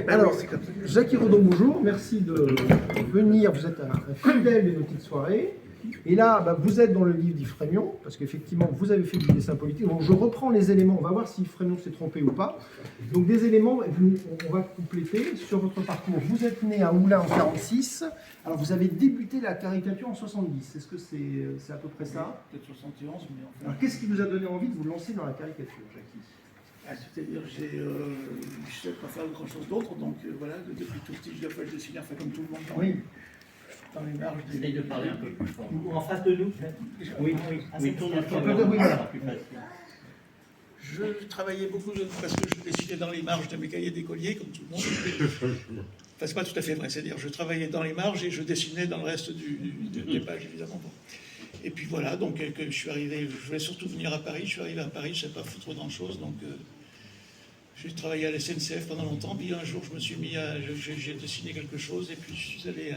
Alors, Jackie Redon, bonjour, merci de venir, vous êtes un fidèle de nos petites soirées. Et là, vous êtes dans le livre d'Yves Frémion, parce qu'effectivement, vous avez fait du dessin politique. Donc, je reprends les éléments, on va voir si Yves Frémion s'est trompé ou pas. Donc, des éléments, on va compléter sur votre parcours. Vous êtes né à Oulin en 1946, alors vous avez débuté la caricature en 1970. Est-ce que c'est à peu près ça? Peut-être 71, mais enfin... Alors, qu'est-ce qui vous a donné envie de vous lancer dans la caricature, Jackie? C'est-à-dire que je ne sais pas faire grand-chose d'autre, donc voilà, depuis tout petit, je dessine, enfin comme tout le monde dans les marges. Essaye de parler un peu plus fort. Ou en face de nous. Oui, oui, tourne un peu. Je travaillais beaucoup parce que je dessinais dans les marges de mes cahiers d'écolier, comme tout le monde. Enfin, c'est pas tout à fait vrai, c'est-à-dire je travaillais dans les marges et je dessinais dans le reste des pages, évidemment. Bon. Et puis voilà, donc je suis arrivé, je voulais surtout venir à Paris, je suis arrivé à Paris, je ne sais pas foutre grand-chose, donc j'ai travaillé à la SNCF pendant longtemps, puis un jour je me suis mis à, j'ai dessiné quelque chose, et puis je suis allé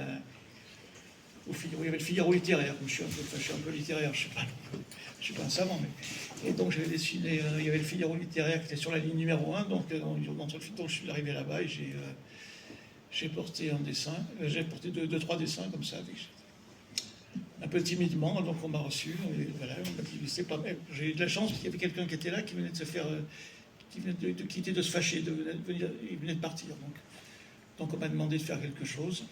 au Figaro, il y avait le Figaro littéraire, je suis un peu littéraire, je ne suis pas un savant, mais... Et donc j'avais dessiné, il y avait le Figaro littéraire qui était sur la ligne numéro 1, donc je suis arrivé là-bas et j'ai porté un dessin, j'ai porté deux, trois dessins comme ça, avec un peu timidement, donc on m'a reçu, et voilà, on m'a dit, c'est pas mal. J'ai eu de la chance, parce qu'il y avait quelqu'un qui était là, qui venait de se faire, qui venait de quitter, de se fâcher, il venait de partir. Donc on m'a demandé de faire quelque chose,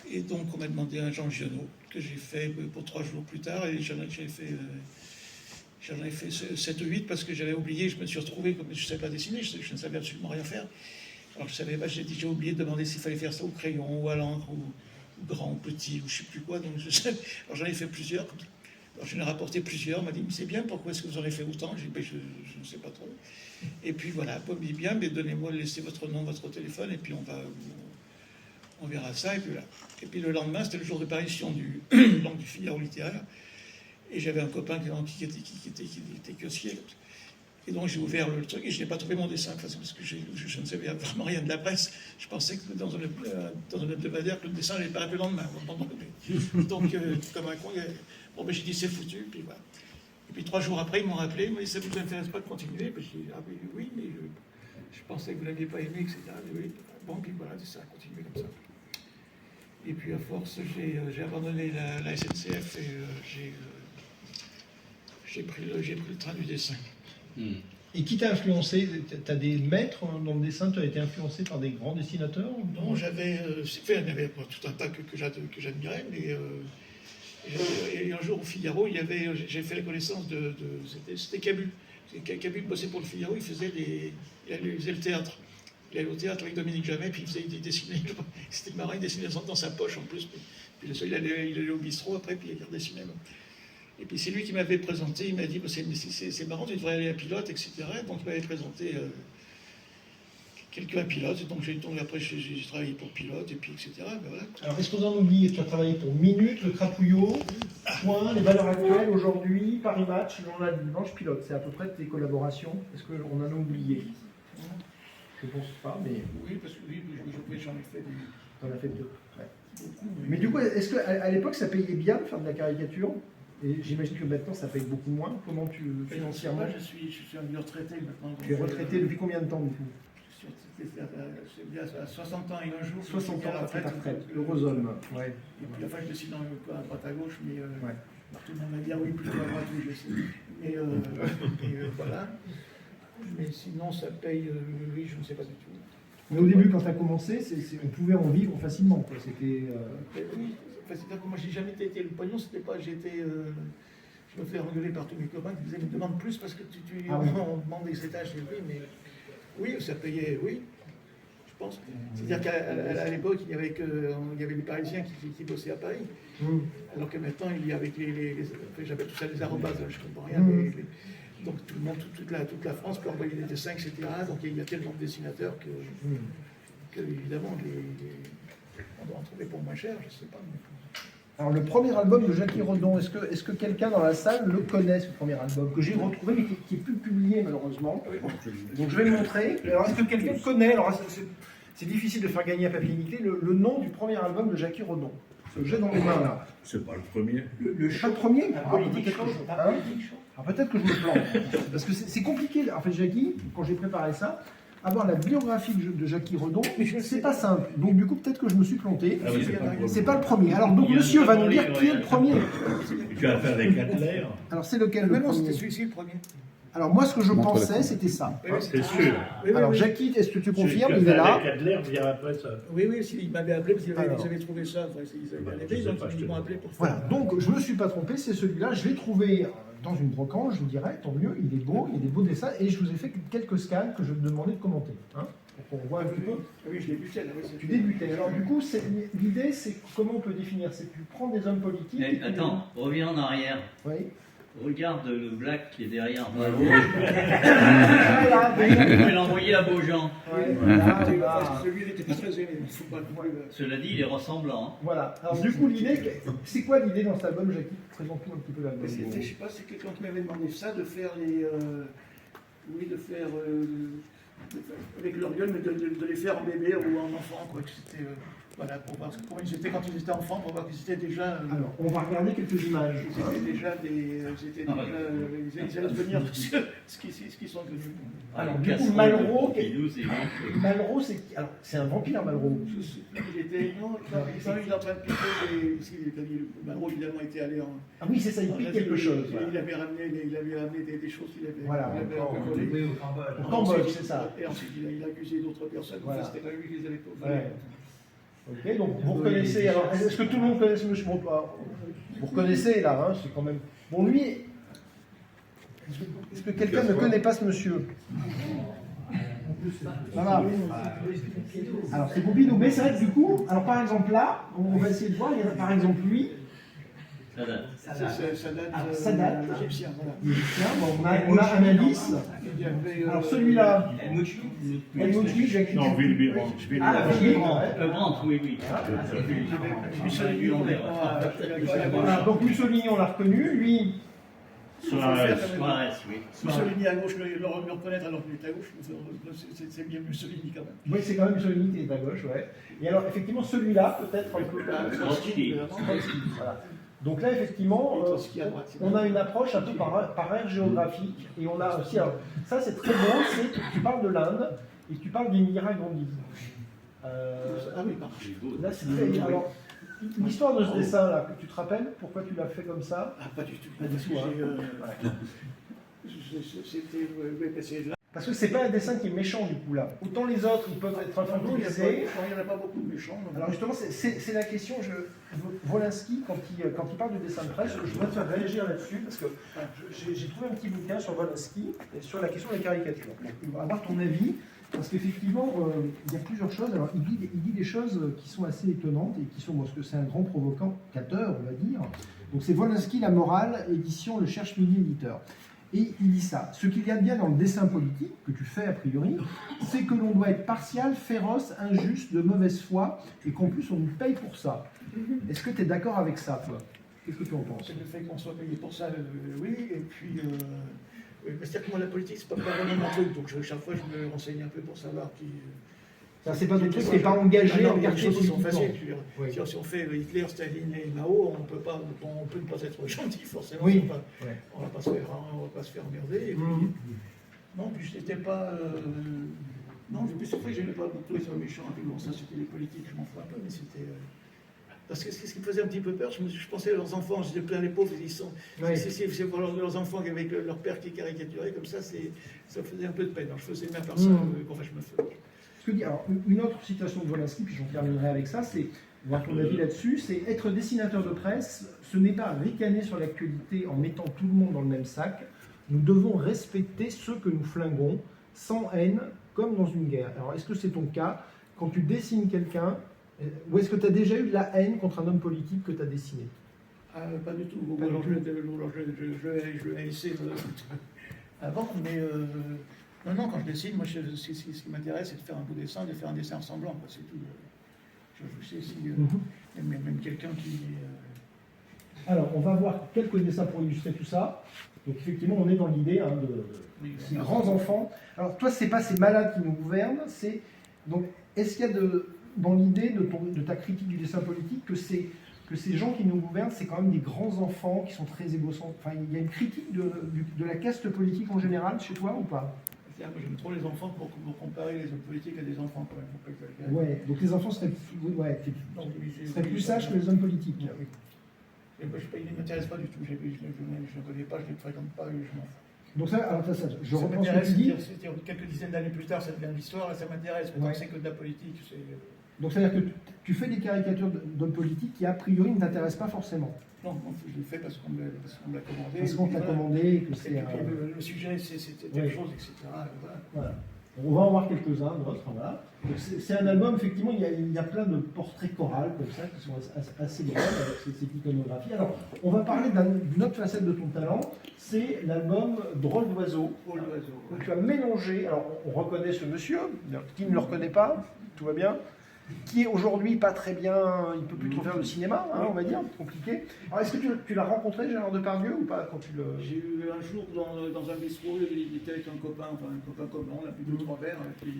et donc on m'a demandé un Jean Giono, que j'ai fait pour 3 jours plus tard, et j'en ai fait 7 ou 8, parce que j'avais oublié, je me suis retrouvé, comme je ne savais pas dessiner, je ne savais absolument rien faire. Alors je savais pas, j'ai oublié de demander s'il fallait faire ça au crayon, ou à l'encre, ou grand ou petit, ou je ne sais plus quoi, donc alors j'en ai fait plusieurs, alors j'en ai rapporté plusieurs, on m'a dit, mais c'est bien, pourquoi est-ce que vous en avez fait autant? J'ai dit, ben, je ne sais pas trop. Et puis voilà, on me dit bien, mais donnez-moi, laissez votre nom, votre téléphone, et puis on verra ça, et puis voilà. Et puis le lendemain, c'était le jour de parution du Figaro littéraire, et j'avais un copain qui était caissier, et donc j'ai ouvert le truc et je n'ai pas trouvé mon dessin, parce que je ne savais vraiment rien de la presse. Je pensais que dans un hebdomadaire, que le dessin allait paraître le lendemain. Donc, comme un con, ben, j'ai dit c'est foutu, puis voilà. Et puis 3 jours après, ils m'ont rappelé, mais ça ne vous intéresse pas de continuer? Ben, j'ai dit, ah oui, mais je pensais que vous ne l'aviez pas aimé, etc. Oui. Bon, puis voilà, ça a continué comme ça. Et puis à force, j'ai abandonné la SNCF et j'ai pris le train du dessin. Et qui t'a influencé? Tu as des maîtres dans le dessin? Tu as été influencé par des grands dessinateurs? Non, il y avait tout un tas que j'admirais, mais et un jour au Figaro, j'ai fait la connaissance c'était Cabu. Cabu bossait pour le Figaro, il faisait le théâtre. Il allait au théâtre avec Dominique Jamais, puis il dessinait. C'était marrant, il dessinait dans sa poche en plus. Puis il allait au bistrot après, puis il redessinait. Et puis c'est lui qui m'avait présenté, il m'a dit, c'est marrant, tu devrais aller à Pilote, etc. Donc il m'avait présenté quelqu'un à Pilote, et donc après j'ai travaillé pour Pilote, et puis etc. Ben voilà. Alors est-ce qu'on en oublie? Tu as travaillé pour Minute, Le Crapouillot, Point, Les Valeurs Actuelles, Aujourd'hui, Paris Match, Le Journal du Dimanche, Pilote. C'est à peu près tes collaborations. Est-ce qu'on en a oublié? Je ne pense pas, mais... Oui, parce que j'en ai fait des... T'en as fait 2. Ouais. Beaucoup, mais du coup, est-ce qu'à l'époque, ça payait bien de faire de la caricature? Et j'imagine que maintenant, ça paye beaucoup moins. Comment financièrement? Je suis un vieux retraité maintenant. Tu es retraité depuis combien de temps, du coup? C'est bien à 60 ans et un jour. 60 ans après ta retraite. Heureux homme. Ouais. Et puis, enfin, je dessine à droite à gauche, mais tout le monde m'a dit, ah oui, plutôt à droite, oui, je sais. Mais voilà. Mais sinon, ça paye, oui, je ne sais pas du tout. Mais au début, quand tu as commencé, on pouvait en vivre facilement. C'était. Oui. C'est-à-dire que moi, j'ai jamais été le pognon, c'était pas, je me fais engueuler par tous mes copains qui disaient, mais demande plus parce que on demande des étages, oui, mais oui, ça payait, oui, je pense. C'est-à-dire qu'à l'époque, il y avait des Parisiens qui bossaient à Paris, alors que maintenant, il y a avec j'appelle tout ça les arrobas, je comprends rien, donc tout le monde, toute la France peut envoyer des dessins, etc. Donc il y a tellement de dessinateurs que évidemment, on doit en trouver pour moins cher, je ne sais pas. Alors le premier album de Jackie Redon, est-ce que quelqu'un dans la salle le connaît, ce premier album, que j'ai retrouvé mais qui n'est plus publié malheureusement? Donc je vais le montrer. Alors est-ce que quelqu'un connaît? Alors c'est difficile de faire gagner à papier nickelé le nom du premier album de Jackie Redon. Ce que j'ai dans les mains là. C'est pas le premier. Le premier? Peut-être que je me plante. Parce que c'est compliqué. En fait, Jackie, quand j'ai préparé ça, avoir la biographie de Jacky Redon, c'est pas simple. Donc du coup, peut-être que je me suis planté. Ah oui, c'est pas le premier. C'est pas le premier. Alors donc monsieur va nous dire qui est le premier. Tu as affaire avec Adler, Alors c'est lequel le Mais non, c'était premier? celui-ci le premier. Alors moi, ce que je pensais, c'était ça. c'est sûr. Alors Jacky, est-ce que tu confirmes? Tu as Il fait est là. avec Adler, vient après ça. Oui, il m'avait appelé parce qu'ils Alors. avaient trouvé ça. Enfin, ils avaient Bah, arrivé, je sais donc pas, je ils te m'ont dis. appelé pour faire. Voilà, donc je ne me suis pas trompé, c'est celui-là. Je l'ai trouvé dans une brocante, je vous dirais, tant mieux, il est beau, il y a des beaux dessins, et je vous ai fait quelques scans que je vais te demander de commenter. Hein, pour qu'on voit un petit peu. Oui, je débutais là. Oui, Tu débutais. Alors du coup, l'idée, c'est comment on peut définir? C'est que tu prends des hommes politiques... Mais et tu les- attends, reviens en arrière. Oui. Regarde le black qui est derrière. Bravo. Voilà, Il peut l'envoyer à Beaujean. ouais, voilà, Parce voilà. que celui, il était pas très aimé. Il faut pas non plus, Cela dit, il est ressemblant. hein. Voilà. Alors du coup, l'idée, c'est quoi l'idée dans cet album, Jacky? Présente-nous un petit peu l'album. Mais c'était, je sais pas, c'est quelqu'un qui m'avait demandé ça, de faire les. Oui, de faire. Avec leur gueule, mais de les faire en bébé ou en enfant, quoi. Que c'était. Voilà, pour voir comment ils étaient quand ils étaient enfants, pour voir qu'ils étaient déjà. Alors, on va regarder quelques images. Ils étaient déjà des. Ils allaient devenir ce qu'ils sont devenus. Alors, du coup, Casseron, Malraux, Pompidou, c'est bon. Malraux, c'est un vampire, Malraux. Il était. Non, il est en train de piquer des. Malraux, évidemment, était allé en. Ah oui, c'est ça, il pique quelque chose. Voilà. Il avait ramené des choses qu'il avait. Voilà, il avait un peu volées. Au Cambodge, c'est ça. Et ensuite, il a accusé d'autres personnes. Voilà. Enfin, c'était pas lui qui les avait volées. Ouais. Ok, donc vous reconnaissez. Alors, est-ce que tout le monde connaît ce monsieur? Bon, vous reconnaissez là, hein, c'est quand même. Bon, lui. Est-ce que quelqu'un ne connaît pas ce monsieur? Voilà. Alors, c'est Pompidou. Mais c'est vrai que du coup, alors par exemple là, on va essayer de voir, il y a par exemple lui. Ça date. Ça date. Alors, ça date. Égyptien, voilà. Tiens, bon, on a un indice. Il y avait, Alors celui-là, Helmut Helmut, Jacques. Non, Wilbert. Ah, Brandt, oui, oui. Mussolini, on est. Voilà, donc Mussolini, on l'a reconnu. Lui, Suarez. Suarez, oui. Mussolini à gauche, le reconnaître alors qu'il est à gauche, c'est bien Mussolini quand même. oui, c'est quand même Mussolini qui est à gauche, ouais. Et alors, effectivement, celui-là, peut-être un peu. Trotsky. Voilà. Donc là, effectivement, Trotsky à droite. on a une approche un peu par aire géographique. Et on a aussi. Alors, ça, c'est très beau, c'est que tu parles de l'Inde et tu parles d'Indira Gandhi. Ah oui, pardon. Là, c'est très. Alors, l'histoire de ce dessin-là, tu te rappelles pourquoi tu l'as fait comme ça? Ah, pas du tout. Pas du Parce que tout, c'était. Oui, mais c'est là. Parce que c'est pas un dessin qui est méchant du coup là. Autant les autres, ils peuvent être Il n'y infantilisés. en a pas beaucoup de méchants. donc. Alors justement, c'est la question. Wolinski, quand il parle du dessin de presse, je voudrais te faire réagir là-dessus parce que j'ai trouvé un petit bouquin sur Wolinski et sur la question des caricatures. Donc, on va avoir ton avis parce qu'effectivement, il y a plusieurs choses. Alors, il dit des choses qui sont assez étonnantes et qui sont parce que c'est un grand provocateur, on va dire. Donc c'est Wolinski, La morale, édition Le Cherche-Midi éditeur. Et il dit ça. Ce qu'il y a de bien dans le dessin politique, que tu fais a priori, c'est que l'on doit être partial, féroce, injuste, de mauvaise foi, et qu'en plus on nous paye pour ça. Est-ce que tu es d'accord avec ça, toi? Qu'est-ce que tu en penses? Le fait qu'on soit payé pour ça, oui. Et puis, oui, c'est-à-dire que moi, la politique, c'est pas vraiment mon truc. Donc, chaque fois, je me renseigne un peu pour savoir qui. Ça, c'est pas ton truc, t'es pas engagé Non, en il y a des quartier choses qui sont politiquement. faciles. Je veux dire, Oui. si on fait Hitler, Staline et Mao, on peut ne pas être gentil, forcément. Oui. On va pas se faire emmerder. Et puis, non, puis c'était pas. Non, puis c'est vrai que je n'aimais pas beaucoup les hommes méchants. Et puis bon, ça, c'était les politiques, je m'en fous un peu, mais c'était. Parce que ce qui me faisait un petit peu peur, je pensais à leurs enfants, j'étais plein les pauvres, ils sont. Oui. C'est pour leurs enfants avec leur père qui est caricaturé, comme ça, ça faisait un peu de peine. Alors, je faisais ma part ça. Enfin, je me fais. Ce que dit, alors, une autre citation de Wolinski, puis j'en terminerai avec ça, c'est, voir ton avis là-dessus, c'est être dessinateur de presse, ce n'est pas ricaner sur l'actualité en mettant tout le monde dans le même sac. Nous devons respecter ceux que nous flinguons, sans haine, comme dans une guerre. Alors, est-ce que c'est ton cas? Quand tu dessines quelqu'un, ou est-ce que tu as déjà eu de la haine contre un homme politique que tu as dessiné? Pas du tout. Pas Alors, du je vais essayer avant, mais non, quand je dessine, moi, ce qui m'intéresse, c'est de faire un beau dessin, de faire un dessin ressemblant. C'est tout. Je sais si même quelqu'un qui. Alors, on va voir quelques dessins pour illustrer tout ça. Donc, effectivement, on est dans l'idée de ces grands enfants. Alors, toi, c'est pas ces malades qui nous gouvernent, c'est. Donc, est-ce qu'il y a dans l'idée de ta critique du dessin politique que ces gens qui nous gouvernent, c'est quand même des grands enfants qui sont très égocentriques? Enfin, il y a une critique de la caste politique en général chez toi ou pas? C'est-à-dire, moi, j'aime trop les enfants pour comparer les hommes politiques à des enfants, quand même. Faut pas exagérer. Ouais, donc les enfants seraient, Donc, seraient plus sages que les hommes politiques. Oui. Et moi, ils ne m'intéressent pas du tout. Je ne les connais pas, je ne les fréquente pas, je m'en fous. Donc ça, alors ça, je Ça reprends ce que m'intéresse, tu dis. c'est-à-dire, quelques dizaines d'années plus tard, ça devient de l'histoire, et ça m'intéresse. Mais Ouais. quand c'est que de la politique, c'est... Donc c'est-à-dire que tu fais des caricatures d'hommes politiques qui a priori ne t'intéressent pas forcément. Non, je le fais parce qu'on me l'a commandé. Parce qu'on te l'a Voilà. commandé et que Et c'est... puis, le sujet, c'est telle Oui. chose, etc. Voilà. Voilà. On va en voir quelques-uns d'autres. Voilà. Donc, c'est un album, effectivement, il y a plein de portraits chorales comme ça qui sont assez drôles avec cette iconographie. Alors, on va parler d'une autre facette de ton talent, c'est l'album Drôle d'oiseau. Drôle d'oiseau, Donc ouais. tu as mélangé, alors on reconnaît ce monsieur, qui ne le reconnaît pas, tout va bien, qui est aujourd'hui pas très bien, il ne peut plus trop faire de cinéma, hein, on va dire, compliqué. Alors est-ce que tu l'as rencontré, Gérard Depardieu, ou pas quand tu le... J'ai eu un jour dans un bistrot, il était avec un copain commun, on a bu 2-3 verres, et puis...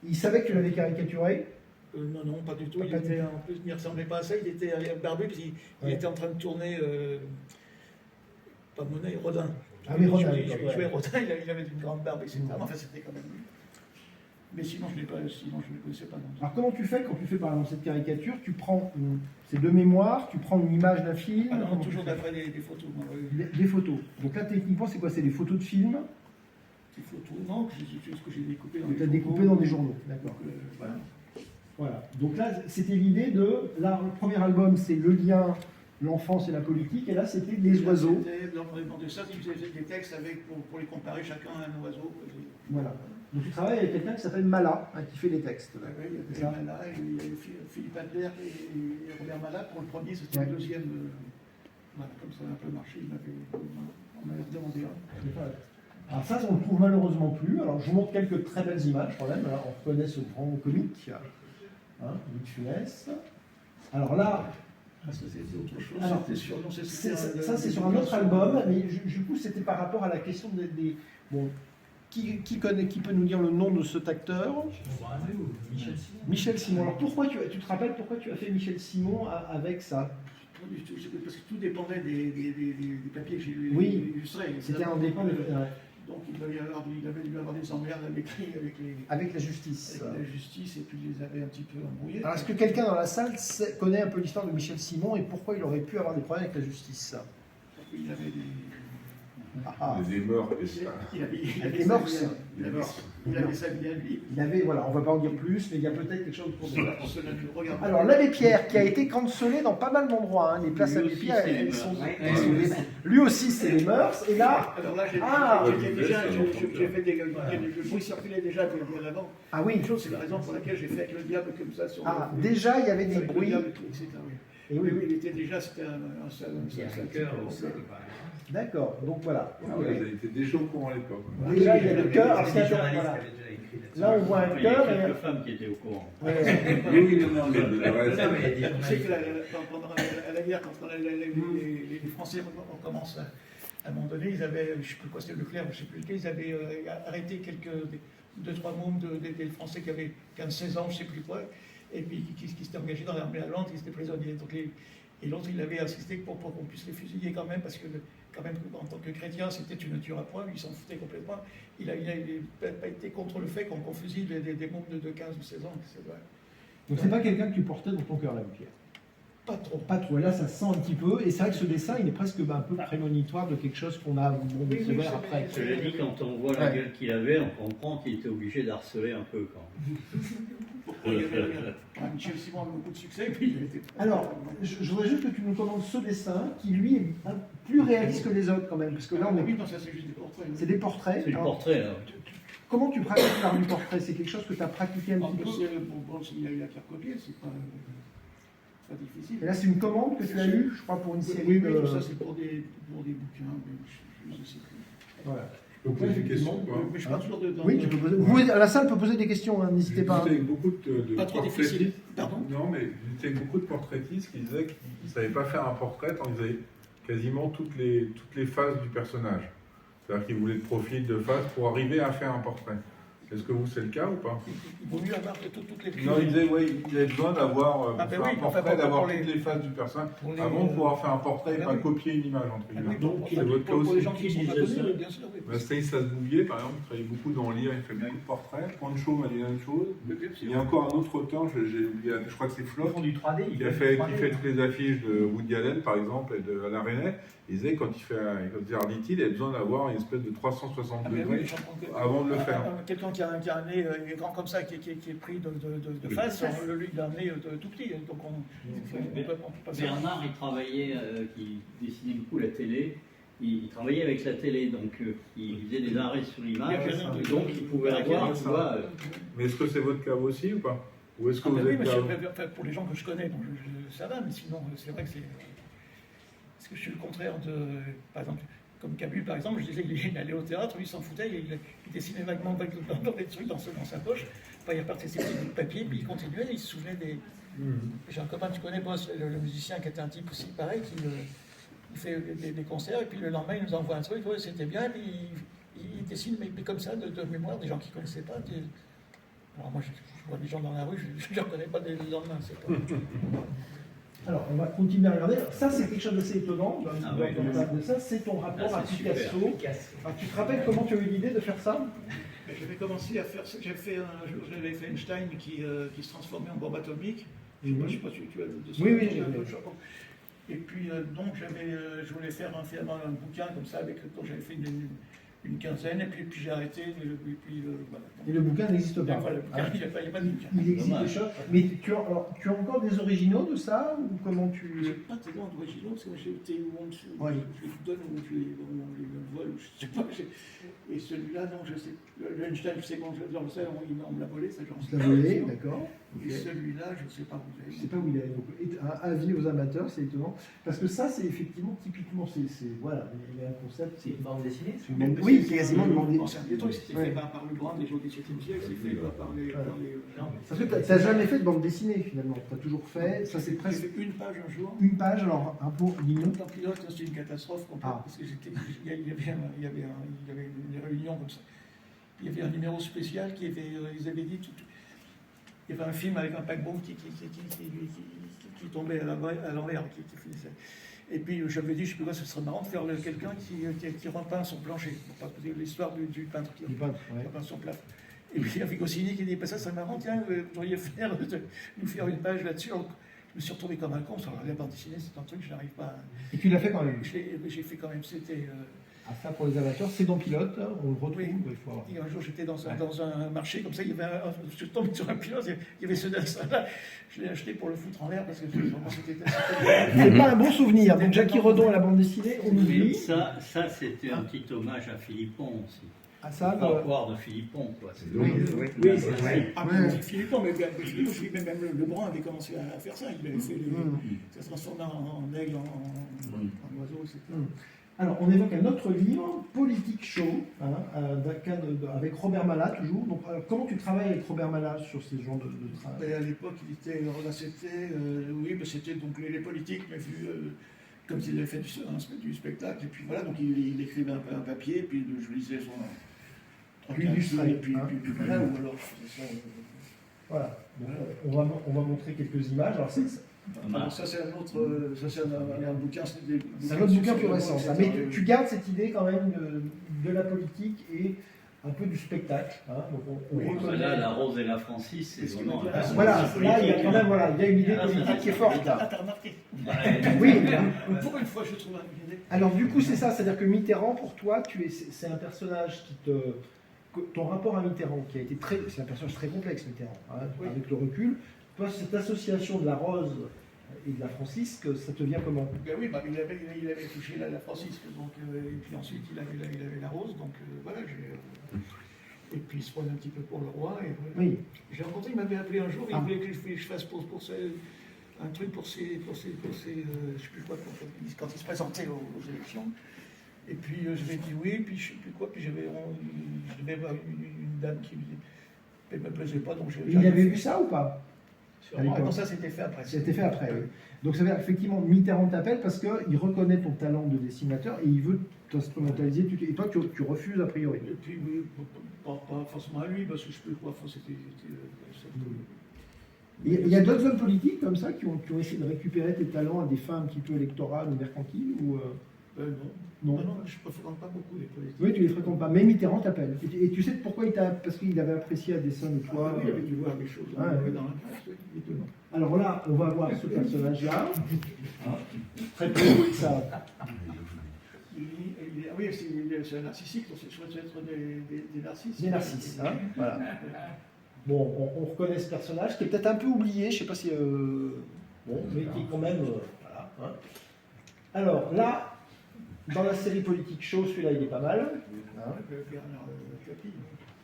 Il savait que tu l'avais caricaturé. Non, pas du tout. Pas Il du était, tout. en plus, il ne ressemblait pas à ça. Il était barbu, puis il Ouais. était en train de tourner. Pas Monet, Rodin. Ah oui, Rodin, Il d'accord, jouait ouais. Rodin, il avait une grande barbe, etc. Enfin, c'était quand même lui. Mais sinon, je ne le connaissais pas. Non. Alors comment tu fais quand tu fais par exemple cette caricature? Tu prends, c'est de mémoire, tu prends une image d'un film. Ah non, comment tu toujours fais d'après des photos. Moi, oui. Des photos. Donc là, techniquement, c'est quoi? C'est des photos de films Des photos, non, c'est ce que j'ai découpé dans que les tu as journaux. découpées dans des journaux. D'accord. Donc, voilà. Voilà. Donc là, c'était l'idée de. Là, le premier album, c'est le lien, l'enfance et la politique. Et là, c'était les oiseaux. On m'a demandé ça, il faisait des textes pour les comparer chacun à un oiseau. Voilà. Donc tu travailles avec quelqu'un qui s'appelle Mala, hein, qui fait les textes. Ouais, il y C'est ça. avait Mala, et il y avait Philippe Adler et Robert Mala pour le premier, c'était Ouais. le deuxième. Voilà, comme ça a un peu marché, on m'avait demandé un. Alors ça, on ne le trouve malheureusement plus. Alors je vous montre quelques très belles images quand même. Alors, on reconnaît ce grand comique, hein, Louis de Funès. Alors là, Ah, ça c'était autre chose. Alors, C'était sur, non, ça c'est sur un autre album, mais du coup c'était par rapport à la question des bon, qui peut nous dire le nom de cet acteur? Michel Simon. Michel Simon. Alors pourquoi tu te rappelles pourquoi tu as fait Michel Simon avec ça? Pas du tout, parce que tout dépendait des papiers que j'ai Oui. illustrés. C'était un dépend de... Donc il avait dû avoir des emmerdes avec la justice. avec la justice, et puis il les avait un petit peu embrouillés. Alors est-ce que quelqu'un dans la salle connaît un peu l'histoire de Michel Simon et pourquoi il aurait pu avoir des problèmes avec la justice? Il avait des... Des morts. Il avait des morts. Il avait sa vie à lui. Il y avait, voilà, on va pas en dire plus, mais il y a peut-être quelque chose autour de ça. Regarde. Alors, l'Abbé Pierre, qui a été cancelé dans pas mal d'endroits, hein, les places Lui Abbé aussi, Pierre, c'est les elles mœurs. sont, Ouais, elles sont des- lui aussi, c'est les mœurs, et là, Alors là, Ah, j'ai fait des... Le bruit circulait déjà bien avant. ah oui, Une chose, c'est la raison pour laquelle j'ai fait avec le diable comme ça sur ah, le... déjà, il y avait des avec le bruits, diable, etc. Oui. et oui, Oui, il était déjà, c'était un seul cœur aussi. d'accord, donc voilà. Ah ouais, ils étaient déjà au courant à l'époque. Déjà, il y a le cœur, alors, Les c'est journalistes voilà. avaient déjà écrit là-dessus. Là, on voit un Il y a cœur, quelques et... femmes qui étaient au courant. Ouais. Oui, non, non, mais le reste, Non, mais il y a des Tu sais que journalistes. pendant la guerre, quand les Français ont commencé à un moment donné, ils avaient, je ne sais plus quoi, c'était Leclerc, je ne sais plus lequel, ils avaient arrêté deux, trois mômes des Français qui avaient 15-16 ans, je ne sais plus quoi, et puis qui s'étaient engagés dans l'armée allemande, qui étaient prisonniers. Donc et l'autre, il avait insisté pour qu'on puisse les fusiller quand même, parce que quand même, en tant que chrétien, c'était une nature à point, il s'en foutait complètement. Il n'a pas été contre le fait qu'on fusille des mômes de 15 ou 16 ans. C'est vrai. Donc c'est pas quelqu'un que tu portais dans ton cœur, l'Abbé Pierre. Pas trop. Pas trop, et là, ça se sent un petit peu, et c'est vrai que ce dessin, il est presque un peu prémonitoire de quelque chose qu'on a découvert après. Cela dit, quand on voit la gueule qu'il avait, on comprend qu'il était obligé d'harceler un peu quand même. Michel Simon avait beaucoup de succès, et puis il était... Alors, je voudrais juste que tu nous commandes ce dessin, qui lui est plus réaliste que les autres quand même, parce que là, on oui, est... non, ça c'est juste des portraits. c'est des portraits. C'est le Alors, portrait, là. comment tu pratiques l'art du portrait? C'est quelque chose que tu as pratiqué un En petit plus, peu? bon, s'il a eu à faire copier, c'est pas difficile. Et là, c'est une commande que tu as eue, je crois, pour une série Oui, de... tout ça c'est pour des bouquins, mais je ne sais plus. Voilà. je peux poser une question. Quoi. Mais je suis pas toujours dedans. Oui, tu peux poser... Vous, la salle peut poser des questions, hein, n'hésitez pas. J'étais avec beaucoup de Pas trop portraitistes. difficile. Pardon. Non, mais j'étais avec beaucoup de portraitistes qui disaient qu'ils ne savaient pas faire un portrait tant ils avaient quasiment toutes les phases du personnage. C'est-à-dire qu'ils voulaient le profil de face pour arriver à faire un portrait. Est-ce que vous, c'est le cas ou pas? Il vaut mieux avoir toutes les Non, il disait, oui, il avait besoin d'avoir, Ah, pour ben faire oui, un portrait, enfin, d'avoir pour toutes les- les faces du personnage, pour les, avant de pouvoir faire un portrait et ben pas oui. copier une image, entre Ah guillemets. oui, Donc, c'est votre cas pour les aussi. gens qui Qui sont pas disait connus, ça? bien sûr. Oui. Bah, Stanislas Bouvier, par exemple, il travaille beaucoup dans Lire, il fait beaucoup de portraits. Pancho m'a dit la même chose. Oui, bien Il y sûr. a encore un autre auteur, j'ai oublié, je crois que c'est Ils Floch, font du 3D. qui fait toutes les affiches de Woody Allen, par exemple, et de Alain Resnais. Il disait, quand il faisait Arditi, il avait besoin d'avoir une espèce de 360 Ah, mais degrés oui, j'entends que- avant de le faire. Quelqu'un qui a un nez grand comme ça, qui est pris de face, lui, il a un nez tout petit. Donc on peut pas faire. Bernard, il travaillait, qui dessinait beaucoup la télé. Il travaillait avec la télé, donc il faisait des arrêts sur l'image, donc il pouvait avoir, tu vois. Mais est-ce que c'est votre cas aussi ou pas? Ou est-ce que Ah, vous ben oui, êtes mais enfin, pour les gens que je connais, bon, ça va, mais sinon, c'est vrai que c'est. Parce que je suis le contraire de. Par exemple, comme Cabu, par exemple, je disais qu'il allait au théâtre, lui, il s'en foutait, il dessinait vaguement dans les trucs dans sa poche. Enfin, il repartait ses petits bouts de papier, puis il continuait, il se souvenait des. J'ai un copain, tu connais, Boss, le musicien, qui était un type aussi pareil, qui il fait des concerts, et puis le lendemain, il nous envoie un truc, ouais, c'était bien, et puis il dessine, mais comme ça, de mémoire, des gens qui ne connaissaient pas. Alors moi, je vois des gens dans la rue, je ne reconnais pas des lendemains, c'est pas. Alors, on va continuer à regarder. Ça, c'est quelque chose d'assez étonnant. Ah ouais, De ça, c'est ton rapport à c'est Picasso. Ah, tu te rappelles comment tu as eu l'idée de faire ça? J'avais commencé à faire ça. J'avais fait Einstein qui se transformait en bombe atomique. Je ne sais pas si tu as le dessin. Oui, oui, j'ai le chapeau. Et puis, donc, je voulais faire un bouquin comme ça, dont j'avais fait une quinzaine, et puis j'ai arrêté. Et puis, voilà. Et le bouquin n'existe pas. Voilà, le bouquin, il n'y a pas de bouquin. Il existe Dommage. des choses. Mais tu as encore des originaux de ça? Ou comment Je tu. n'ai pas tellement d'originaux, parce que j'ai été où on Ouais. je les donne ou je les vole, ou je ne sais pas. Et celui-là, non, je sais. Le Einstein, c'est bon, dans le sel, on me l'a volé, ça j'en sais Tu l'as pas. volé, d'accord. Et celui-là, je ne sais pas où Je il ne sais pas où il est. Donc, un avis aux amateurs, c'est étonnant. Parce que ça, c'est effectivement, typiquement, voilà, il y a un concept. C'est une bande dessinée. C'est une bande- Oui, c'est quasiment une bande Bon, dessinée. c'est des trucs, c'était Ouais. fait par le grand des gens du XVIIe siècle, c'est fait par les. Voilà. Non, Parce que tu n'as jamais fait de bande dessinée, finalement. Tu as toujours fait. Ça, c'est j'ai presque fait une page un jour. une page. Alors, un peu, dis-nous. En pilote, c'était une catastrophe complète, Ah. parce que il y avait une réunion comme ça. Il y avait un numéro spécial qui avait, ils avaient dit, il y avait un film avec un paquebot qui tombait à l'envers, qui finissait. Et puis j'avais dit, je sais plus quoi, ce serait marrant de faire quelqu'un qui repeint son plancher. Parce que l'histoire du peintre qui Du peintre, ouais. repeint son plafond. Et puis il y avait Goscinny qui dit, ça serait marrant, tiens, vous devriez nous faire une page là-dessus. Alors, je me suis retrouvé comme un con, alors la bande dessinée, c'est un truc, je n'arrive pas. Et tu l'as fait quand même. J'ai fait quand même, c'était. Ah, ça, pour les amateurs, c'est dans Pilote. On le retrouve. Oui. Il faut avoir. Et un jour, j'étais dans un marché, comme ça, il y avait je suis tombé sur un pilote, il y avait ce dessin-là. Je l'ai acheté pour le foutre en l'air parce que vraiment, c'était. C'est pas un bon souvenir. Donc, Jackie Redon et la bande dessinée, on Mais oublie. ça c'était un petit hommage à Philippon aussi. Ah, ça, Faut pas croire de Philippon, quoi. oui, Oui, c'est vrai. Ah, Ouais. mais Philippon, même Lebrun avait commencé à faire ça. Il avait fait ça se transformait en aigle, en oiseau, etc. Alors, on évoque un autre livre, Politique Show, avec Robert Mallat, toujours. Donc, comment tu travailles avec Robert Mallat sur ces genres de travail? Et à l'époque, c'était donc les politiques, mais vu comme s'il avait fait du spectacle. Et puis voilà, donc il écrivait un papier, et puis je lisais son. Puis illustré, et puis voilà, ou alors je faisais ça. Voilà. Donc, on va montrer quelques images. Alors, Alors ça c'est un autre, ça c'est un bouquin. c'est un autre bouquin plus récent, ça. Mais tu gardes cette idée quand même de la politique et un peu du spectacle. Hein. Donc on Oui, reconnaît- Là, la Rose et la Francis, c'est Est-ce que vraiment vous un m'avez- Voilà, personnage là il y a quand même il y a une idée Ah, ça, politique qui est forte là. T'as remarqué. Oui. Pour une fois, je trouve une idée. Alors du coup c'est ça, c'est-à-dire que Mitterrand pour toi c'est un personnage ton rapport à Mitterrand qui a été c'est un personnage très complexe Mitterrand, hein, Oui. avec le recul. Toi cette association de la Rose et de la Francisque, ça te vient comment? Ben oui, il avait touché la Francisque, donc, et puis ensuite il avait la Rose, donc voilà, et puis il se prenait un petit peu pour le roi. Et voilà. Oui. J'ai rencontré, il m'avait appelé un jour, il Ah. voulait que je fasse un truc pour ses je sais plus quoi, quand il se présentait aux élections. Et puis je lui ai dit oui, puis je sais plus quoi, puis je devais avoir une dame qui me plaisait pas, donc Il avait vu ça ou pas? À l'époque. Non, ça c'était fait après. C'était fait après, oui. Donc ça veut dire effectivement Mitterrand t'appelle parce qu'il reconnaît ton talent de dessinateur et il veut t'instrumentaliser. Et toi, tu refuses a priori. Et puis, mais, pas forcément à lui, parce que je peux pas. C'était. Et il y a d'autres hommes politiques comme ça qui ont essayé de récupérer tes talents à des fins un petit peu électorales ou mercantiles ou Non. non. Non, je ne fréquente pas beaucoup les politiques. Oui, tu les fréquentes pas. Mais Mitterrand t'appelle. Et tu sais pourquoi il t'a. Parce qu'il avait apprécié un dessin de toi. Il avait dû voir des choses Ah, oui. dans la presse, oui, étonnant. Alors là, on va voir ce personnage-là. Très peu, ça. Oui, c'est un narcissique, donc c'est chouette d'être des narcisses. Des narcisses, hein, voilà. Bon, on reconnaît ce personnage qui est peut-être un peu oublié, je sais pas si. Bon, mais qui quand même. Voilà. Hein. Alors là, dans la série politique show, celui-là il est pas mal. Hein. Bernard Tapie.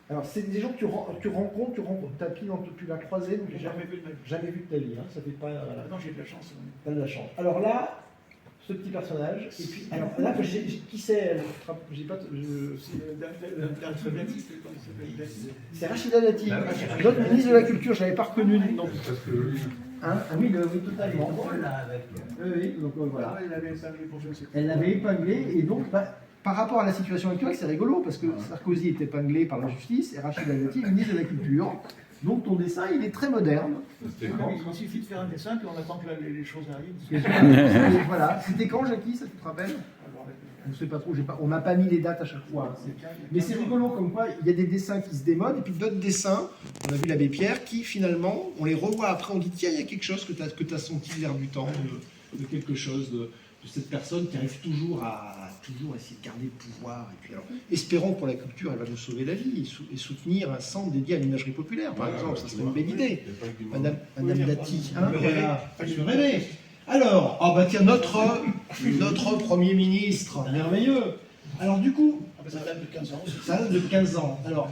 Alors c'est des gens que tu rencontres, Tapie, tu l'as croisé, donc J'ai jamais vu le même. jamais vu de ta vie, hein, ça fait pas. Voilà. Non, j'ai de la chance. T'as de la chance. Alors là, ce petit personnage, et puis alors là, qui c'est elle? J'ai pas. C'est Rachida Dati, notre ministre de la Culture, je l'avais pas reconnu du nom. Parce que Hein? Ah oui, oui, totalement. Oui, donc voilà. Elle avait épinglé pour je ne sais quoi. Elle l'avait épinglé, et donc, par rapport à la situation actuelle, c'est rigolo, parce que Sarkozy est épinglé par la justice, et Rachida Dati est ministre de la Culture. Donc ton dessin, il est très moderne. c'était quand Il suffit de faire un dessin, puis on attend que les choses arrivent. Et voilà. C'était quand, Jackie, ça tu te rappelles? Je ne sais pas trop, on n'a pas mis les dates à chaque fois. Mais c'est rigolo comme quoi il y a des dessins qui se démodent et puis d'autres dessins, on a vu l'abbé Pierre, qui finalement, on les revoit après, on dit tiens, il y a quelque chose que tu as senti l'air du temps, de quelque chose, de cette personne qui arrive toujours à essayer de garder le pouvoir. Et puis alors, espérons que pour la culture, elle va nous sauver la vie et soutenir un centre dédié à l'imagerie populaire, par exemple, ça serait une belle idée. Madame Dati, hein, voilà, je rêver. Alors, oh bah tiens, notre Premier ministre, merveilleux. Alors du coup, Ça date de 15 ans aussi. ça date de 15 ans. Alors,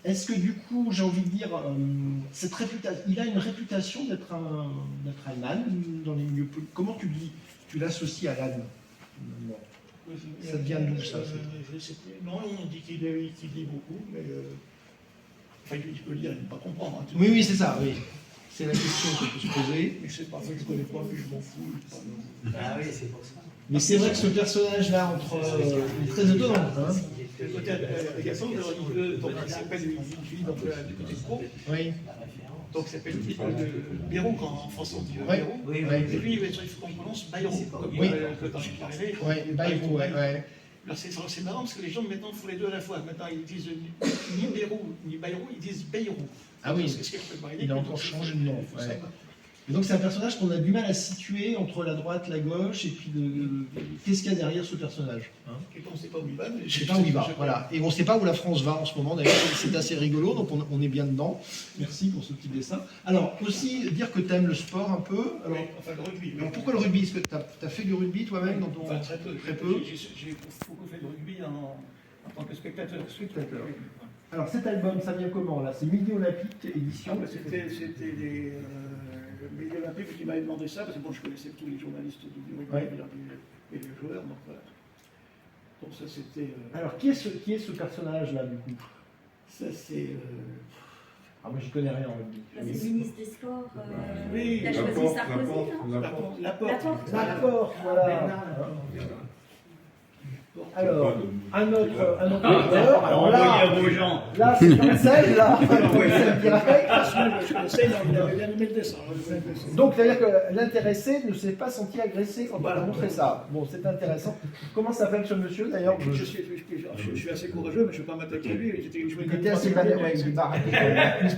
est-ce que du coup, j'ai envie de dire, il a une réputation d'être un âne dans les milieux politiques. Comment tu l'associes à l'âne? Ça vient d'où ça Je sais plus. Non, on dit qu'il lit beaucoup, mais. Enfin, il peut lire, il ne peut pas comprendre. Hein, Oui, c'est ça, oui. C'est la question qu'on peut se poser. Mais je sais pas, je ne connais pas, puis je m'en fous. Ah oui, c'est pour ça. Mais c'est vrai que ce personnage-là, il est très étonnant. Hein, Le côté agaçant, il veut, donc il s'appelle, il vit dans du côté de Pau, oui. donc il s'appelle Bérou, quand en français on dit Ouais. Bérou. Oui, Ouais. Et lui, il faut qu'on prononce Bayrou, comme Oui. quand il est arrivé. Ouais, Bayrou, ouais. Alors c'est marrant parce que les gens maintenant font les deux à la fois. Maintenant ils disent ni Bérou ni Bayrou, ils disent Bayrou. Ah oui. Parce qu'il Il a encore changé de nom. Ouais. Et donc c'est un personnage qu'on a du mal à situer entre la droite, la gauche, et puis qu'est-ce qu'il y a derrière ce personnage, hein? Et on ne sait pas où il va. Mais Je sais pas où il va, voilà. Et on ne sait pas où la France va en ce moment, d'ailleurs, c'est assez rigolo, donc on est bien dedans. Merci pour ce petit dessin. Alors, aussi dire que tu aimes le sport un peu. Alors, Oui, enfin le rugby. Oui. alors pourquoi le rugby? Est-ce que tu as fait du rugby toi-même dans ton... Enfin, très peu. Très peu. J'ai beaucoup fait de rugby en tant que spectateur. Spectateur. Alors cet album, ça vient comment là? C'est Midi Olympique édition. C'était les médias olympiques qui m'avaient demandé ça, parce que bon, je connaissais tous les journalistes du rugby Ouais. et les joueurs, donc voilà. Donc ça c'était. Alors qui est ce personnage là du coup? Ça c'est. Ah moi j'y connais rien en rugby. C'est le ministre des Sports. Oui, Il a choisi Sarkozy, non La porte. D'accord, voilà. Alors, un autre joueur. Alors là, Envoyez à vos gens. là c'est comme celle là. C'est direct. Je connaissais, il avait bien aimé le dessin. Donc, c'est-à-dire que l'intéressé ne s'est pas senti agressé quand on a montré ça. Bon, c'est intéressant. Comment s'appelle ce monsieur d'ailleurs? Je suis assez courageux, mais je ne vais pas m'attaquer à lui. Il était assez mal. Ouais, il est baraqué.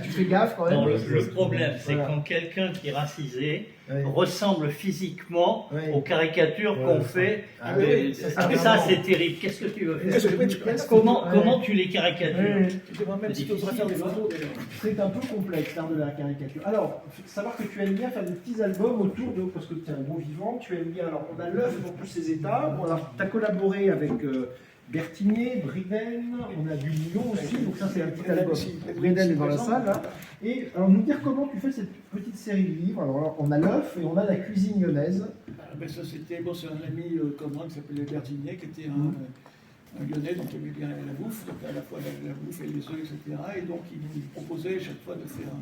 Tu fais gaffe quand même. Non, le problème, c'est Voilà. quand quelqu'un qui est racisé Ouais. ressemble physiquement Ouais. aux caricatures Voilà. qu'on fait. Ah oui, ça, ça, c'est terrible. Qu'est-ce que tu veux faire Ouais. Comment tu les caricatures? Ouais. Tu devrais même si tu oserais faire des photos d'ailleurs. C'est un peu complexe l'art de la caricature. Alors, faut savoir que tu aimes bien faire des petits albums autour de, parce que tu es un bon vivant, tu aimes bien, alors on a l'œuvre dans tous ses états, bon, alors tu as collaboré avec Bertigné, Briden, on a du Lyon aussi, donc ça c'est un petit album. Briden est dans la salle là. Et alors nous dire comment tu fais cette petite série de livres. Alors on a l'œuf et on a la cuisine lyonnaise. Ben, ça c'était bon, c'est un ami commun qui s'appelait Bertigné, qui était un Lyonnais, donc il aimait bien la bouffe, donc à la fois la bouffe et les œufs, etc. Et donc il nous proposait chaque fois de faire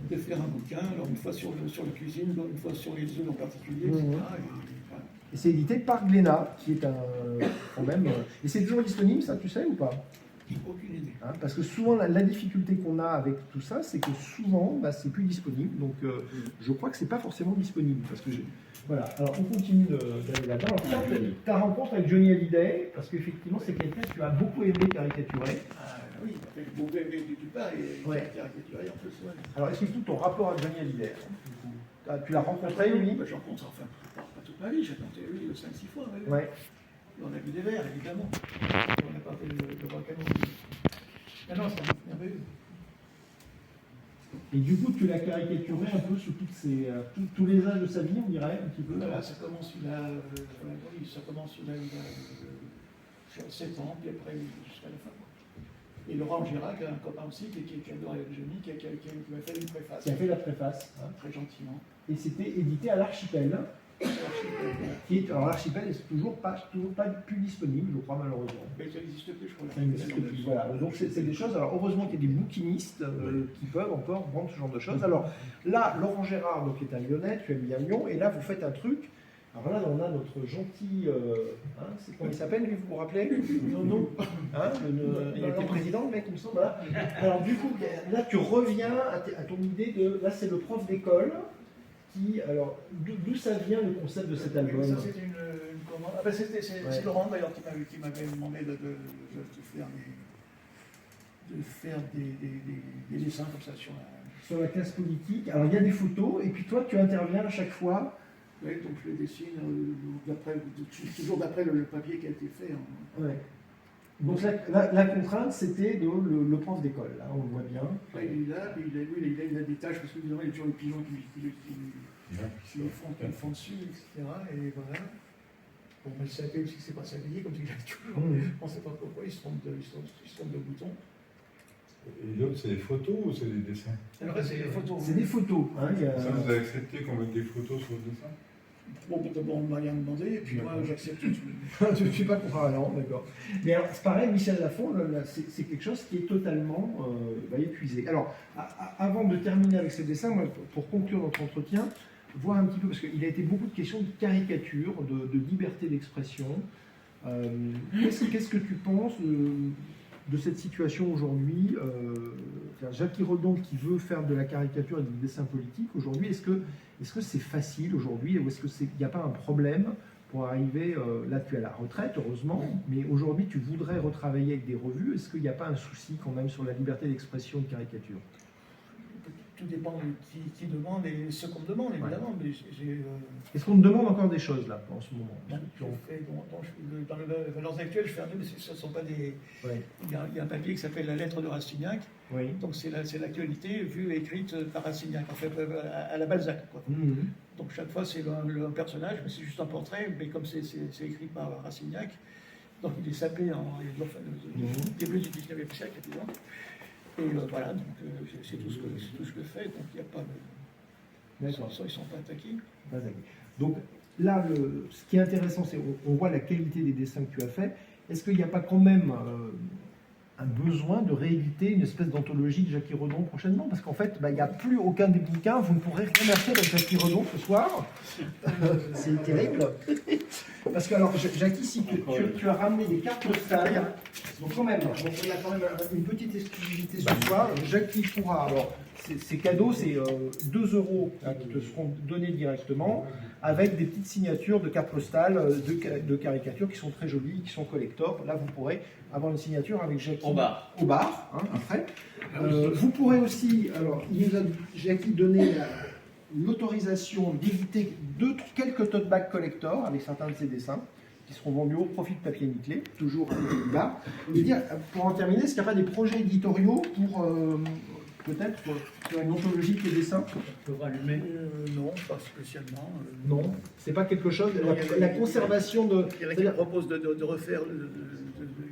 de faire un bouquin, alors une fois sur la cuisine, une fois sur les œufs en particulier, etc. Et, voilà. Et c'est édité par Glénat, qui est quand même. Et c'est toujours disponible, ça, tu sais ou pas? Aucune idée. Hein, parce que souvent, la difficulté qu'on a avec tout ça, c'est que souvent, bah, c'est plus disponible. Donc, je crois que c'est pas forcément disponible. Parce que voilà. Alors, on continue d'aller là-dedans. Alors, ta rencontre avec Johnny Hallyday, parce qu'effectivement, c'est quelqu'un que tu as beaucoup aimé caricaturer. Oui, avec beaucoup aimé du pas et Ouais. caricaturé en plus. Ouais. Alors, explique-nous ton rapport à Johnny Hallyday. Tu l'as rencontré, lui? Bah, j'en rencontre, enfin, pas toute ma vie, j'ai rencontré lui 5-6 fois. Ouais. Ouais. Et on a vu des verres, évidemment. On n'a pas fait le volcano. Non, c'est un merveilleux. Et du coup, tu l'as caricaturé un peu sous tous les âges de sa vie, on dirait, un petit peu. Voilà, ça commence, il a 7 ans, puis après jusqu'à la fin. Et Laurent Girac, un copain aussi, qui adore Johnny, qui m'a fait une préface. Qui a fait la préface. Hein. Très gentiment. Et c'était édité à l'Archipel. Alors l'Archipel est toujours pas plus disponible, je crois, malheureusement. Mais ça n'existe plus, je crois. Ça n'existe plus. Voilà. Donc c'est des choses. Alors heureusement qu'il y a des bouquinistes qui peuvent encore vendre ce genre de choses. Alors là, Laurent Gérard, donc, est un Lyonnais, tu es mis à Lyon, et là vous faites un truc. Alors là, on a notre gentil. C'est comment il s'appelle, lui, vous vous rappelez? Non. Hein, il était président, le mec, il me semble. Voilà. Alors du coup, là tu reviens à ton idée de. Là, c'est le prof d'école. Alors, d'où ça vient le concept de cet album? Ça, c'était une commande. Ah, ben, c'est Laurent d'ailleurs qui m'avait demandé de faire des dessins comme ça sur la classe politique. Alors, il y a des photos, et puis toi, tu interviens à chaque fois. Oui, donc je les dessine toujours d'après le papier qui a été fait. Ouais. Donc la contrainte, c'était le prof d'école, là, on le voit bien. Ouais, il est là, puis il a des tâches, parce que évidemment, il y a toujours les pigeons qui font dessus, etc. Et voilà. Bon, il s'appelle aussi que c'est pas s'habiller, comme il a toujours. On ne sait pas pourquoi, il se trompe de bouton. Et l'autre, c'est des photos ou c'est des dessins? Alors là, c'est des photos. C'est des photos. Hein, Ça, vous avez accepté qu'on mette des photos sur le dessin? Bon, d'abord, on m'a rien demandé, et puis moi, j'accepte tout. Je ne suis pas contre, non, d'accord. Mais alors, c'est pareil, Michel Lafon, c'est quelque chose qui est totalement épuisé. Alors, avant de terminer avec ce dessin, moi, pour conclure notre entretien, voir un petit peu, parce qu'il a été beaucoup de questions de caricature, de liberté d'expression. Qu'est-ce que tu penses de cette situation aujourd'hui? Jackie Redon qui veut faire de la caricature et du dessin politique aujourd'hui, est-ce que c'est facile aujourd'hui, ou est-ce qu'il n'y a pas un problème pour arriver, là tu es à la retraite heureusement, mais aujourd'hui tu voudrais retravailler avec des revues, est-ce qu'il n'y a pas un souci quand même sur la liberté d'expression de caricature? Tout dépend de qui demande et ce qu'on me demande, évidemment. Ouais. Mais est-ce qu'on te demande encore des choses là en ce moment? Dans les valeurs actuelles, je fais un mais ce ne sont pas des. Ouais. Il y a un papier qui s'appelle La lettre de Rastignac. Oui. Donc c'est l'actualité vue et écrite par Rastignac, en fait, à la Balzac. Quoi. Donc chaque fois c'est un personnage, mais c'est juste un portrait, mais comme c'est écrit par Rastignac, donc il est sapé en début du 19e siècle, évidemment. Et voilà, donc c'est tout ce que je fais, donc il n'y a pas de. D'accord. Ils ne sont pas attaqués. Donc là, ce qui est intéressant, c'est qu'on voit la qualité des dessins que tu as fait. Est-ce qu'il n'y a pas quand même un besoin de rééditer une espèce d'anthologie de Jackie Redon prochainement? Parce qu'en fait, il n'y a plus aucun des bouquins, vous ne pourrez rien acheter avec Jackie Redon ce soir. C'est terrible. Parce que, alors, Jackie, si tu as ramené des cartes postales, donc quand même, il y a quand même une petite exclusivité ce soir. Jackie pourra, alors, ces cadeaux, c'est 2 € qui te seront donnés directement, avec des petites signatures de cartes postales, de caricatures qui sont très jolies, qui sont collector. Là, vous pourrez avoir une signature avec Jackie au bar, hein, après. Vous pourrez aussi, alors, il nous a Jackie donné l'autorisation d'éditer quelques tote bags collector avec certains de ses dessins qui seront vendus au profit de Papier Nickelé, toujours là. Et dire, pour en terminer, est-ce qu'il n'y a pas des projets éditoriaux pour peut-être faire une anthologie de tes dessins? Non, pas spécialement. Non, c'est pas quelque chose. La conservation de. Il propose de refaire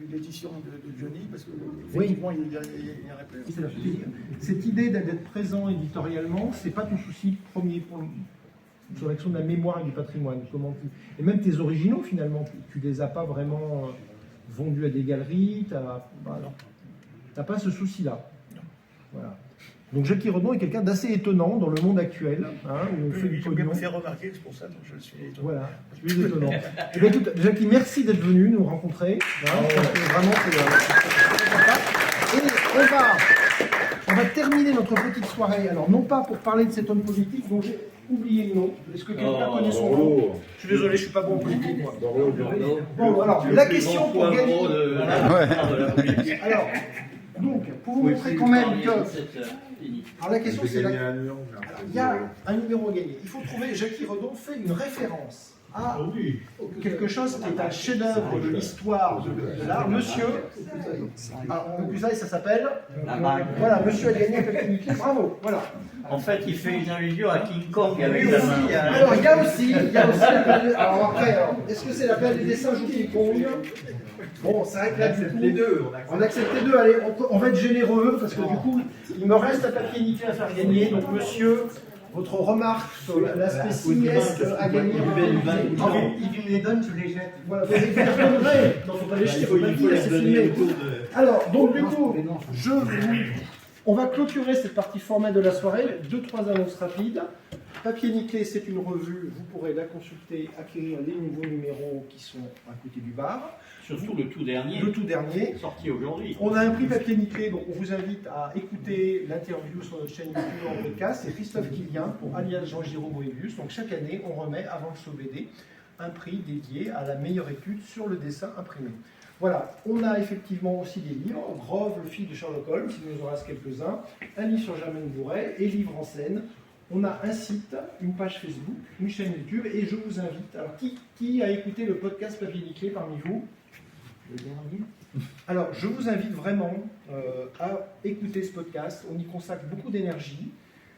l'édition de Johnny, parce que effectivement, il n'y aurait plus. Cette idée d'être présent éditorialement, c'est pas ton souci premier sur l'action de la mémoire et du patrimoine. Et même tes originaux, finalement, tu les as pas vraiment vendus à des galeries, t'as pas ce souci-là. Voilà. Donc Jackie Redon est quelqu'un d'assez étonnant dans le monde actuel, hein, où on fait du J'aime bien pognon. me faire remarquer, c'est pour ça que je suis étonné. Voilà, plus étonnant. Eh bien, écoute, Jackie, merci d'être venu nous rencontrer. Hein, parce que vraiment, c'est sympa. Et on va terminer notre petite soirée. Alors, non pas pour parler de cet homme politique dont j'ai oublié le nom. Est-ce que quelqu'un connaît son nom? Borloo. Je suis désolé, je suis pas bon en politique, moi. Borloo. Bon, alors, la question pour gagner. Ouais. Alors, donc, pour vous montrer quand même que. Alors, la question, c'est gagné la... un million. Alors, il y a un numéro à gagner. Il faut trouver, Jackie Redon fait une référence à quelque chose qui est un chef-d'œuvre de l'histoire de l'art. Monsieur, alors, Opusaï, ça s'appelle. Voilà, monsieur a gagné un papier nickel. Bravo, voilà. En fait, il fait une allusion à King Kong avec Oui, la aussi, main. alors, il y a aussi alors après, est-ce que c'est l'appel des dessins ou King Kong? Bon, c'est vrai que là, du coup, Les deux, on accepte les deux. Allez, on va être généreux parce que du coup, il me reste un papier nickel à faire gagner. Donc, monsieur, votre remarque sur l'aspect cinéaste a gagné. Il me les donne, je les jette. Voilà, vous les donnerez. Non, faut pas les jeter, faut pas le dire, c'est filmé. Alors, donc du coup, on va clôturer cette partie formelle de la soirée. 2-3 annonces rapides. Papier nickelé, c'est une revue. Vous pourrez la consulter, acquérir les nouveaux numéros qui sont à côté du bar. Surtout le tout dernier, Le tout dernier. sorti aujourd'hui. On a un prix papier nickelé, donc on vous invite à écouter l'interview sur notre chaîne YouTube en podcast. C'est Christophe Quillien pour alias Jean-Giraud Moebius. Donc chaque année, on remet avant le show BD un prix dédié à la meilleure étude sur le dessin imprimé. Voilà, on a effectivement aussi des livres, Grove, le fils de Sherlock Holmes, il nous en reste quelques-uns, un livre sur Germaine Bourret et livre en scène. On a un site, une page Facebook, une chaîne YouTube et je vous invite. Alors, qui a écouté le podcast Papier Nickelé parmi vous? Le dernier. Alors, je vous invite vraiment à écouter ce podcast. On y consacre beaucoup d'énergie.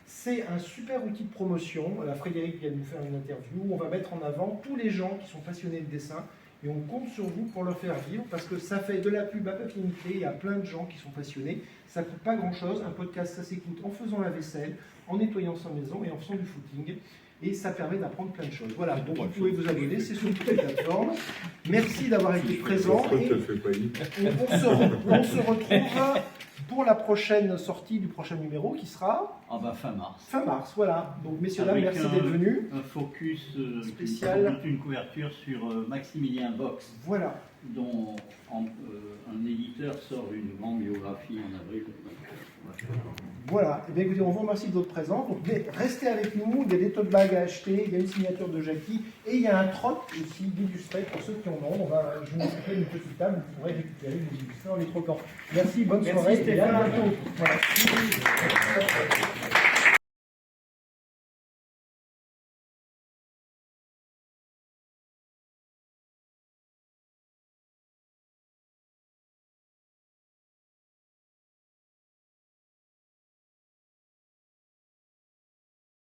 C'est un super outil de promotion. Là, Frédéric vient de nous faire une interview. On va mettre en avant tous les gens qui sont passionnés de dessin et on compte sur vous pour le faire vivre parce que ça fait de la pub à papier nickelé. Il y a plein de gens qui sont passionnés. Ça ne coûte pas grand-chose. Un podcast, ça s'écoute en faisant la vaisselle, en nettoyant sa maison et en faisant du footing. Et ça permet d'apprendre plein de choses. Voilà, donc vous pouvez vous abonner, c'est sur toutes les plateformes. Merci d'avoir été présent. Et on se retrouve pour la prochaine sortie du prochain numéro qui sera Ah bah fin mars. fin mars. Voilà, donc messieurs, dames, Avec merci d'être venus. Un focus Spécial. une couverture sur Maximilien Box, Voilà. dont un éditeur sort une grande biographie en avril. Voilà, et bien écoutez, on vous remercie de votre présence. Donc, restez avec nous, il y a des tote bags à acheter, il y a une signature de Jackie et il y a un troc aussi d'illustrés pour ceux qui en ont. Je vais vous montrer une petite table, vous pourrez récupérer les illustrés en les troquant. Merci, bonne soirée et à bientôt. Voilà.